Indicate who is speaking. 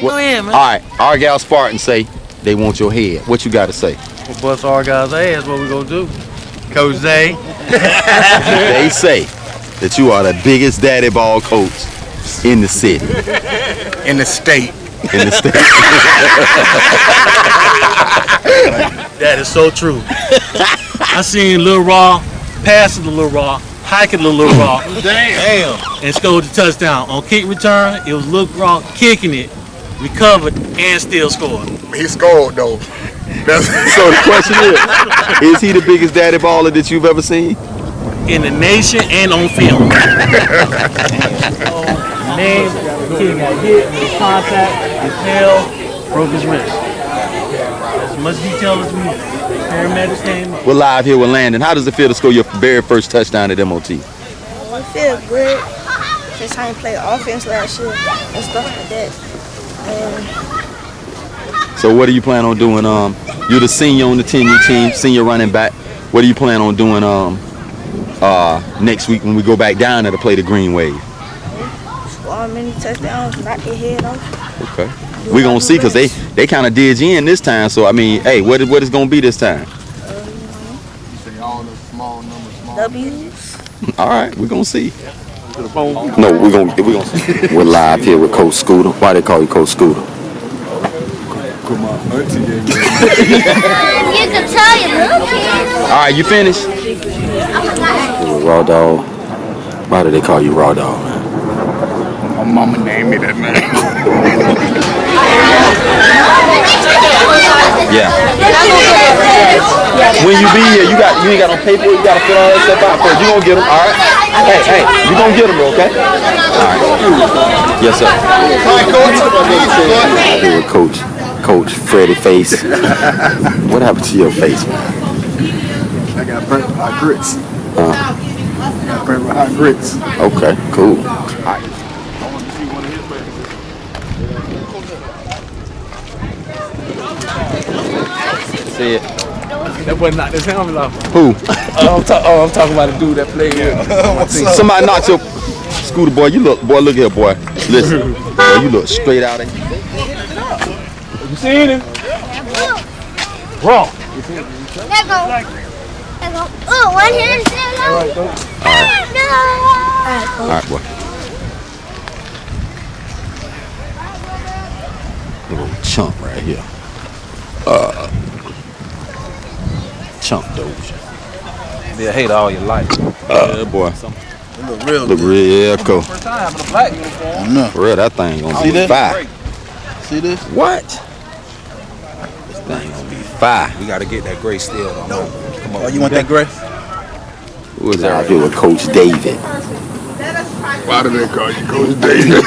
Speaker 1: Go ahead, man.
Speaker 2: All right, our gal Spartans say they want your head. What you got to say?
Speaker 1: We'll bust our guys' ass. What we gonna do? Coach Zay.
Speaker 2: They say that you are the biggest daddy ball coach in the city.
Speaker 3: In the state.
Speaker 2: In the state.
Speaker 1: That is so true. I seen Lil Raw passing the Lil Raw, hiking the Lil Raw. Damn. And scored the touchdown. On kick return, it was Lil Raw kicking it, recovered, and still scored.
Speaker 3: He scored though.
Speaker 2: So the question is he the biggest daddy baller that you've ever seen?
Speaker 1: In the nation and on film. Man, the kid got hit, his contact, his tail, broke his wrist. As much detail as we need. Paramedics came.
Speaker 2: We're live here with Landon. How does it feel to score your very first touchdown at M.O.T?
Speaker 4: It feels good since I played offense last year and stuff like that.
Speaker 2: So what do you plan on doing? You're the senior on the team, senior running back. What do you plan on doing next week when we go back down there to play the Green Wave?
Speaker 4: Score many touchdowns, knock your head off.
Speaker 2: Okay. We're going to see because they kind of did you in this time. So, I mean, hey, what is going to be this time?
Speaker 4: W's.
Speaker 2: All right, we're going to see. No, we're going to see. We're live here with Coach Scooter. Why they call you Coach Scooter?
Speaker 5: You can tell your little kids.
Speaker 2: All right, you finished? Raw Dog. Why do they call you Raw Dog, man?
Speaker 3: My mama named me that man.
Speaker 2: Yeah. When you be here, you ain't got no paper. You got to fill all that stuff out first. You gonna get them, all right? Hey, you gonna get them, okay? All right. Yes, sir. Here with Coach Freddie Face. What happened to your face, man?
Speaker 3: I got burnt with hot grits. Got burnt with hot grits.
Speaker 2: Okay, cool. All right. See it.
Speaker 1: That boy knocked his helmet off.
Speaker 2: Who?
Speaker 1: I'm talking about the dude that played here.
Speaker 2: Somebody knocked your Scooter, boy. Look here, boy. Listen, boy, you look straight out of here.
Speaker 1: You seen him? Raw.
Speaker 5: There go. Oh, one hand still low.
Speaker 2: All right, boy. Little chump right here. Chump doja.
Speaker 1: Be a hater all your life.
Speaker 2: Boy.
Speaker 3: Look real
Speaker 2: Real cool.
Speaker 1: First time in a black uniform.
Speaker 3: No.
Speaker 2: For real, that thing gonna
Speaker 3: See
Speaker 2: be
Speaker 3: this?
Speaker 2: fire.
Speaker 3: See this?
Speaker 2: What? This thing gonna be fire.
Speaker 1: We gotta get that gray still. Come on.
Speaker 3: Oh, you want that gray?
Speaker 2: Who is that? Out here with Coach David.
Speaker 3: Why do they call you Coach David?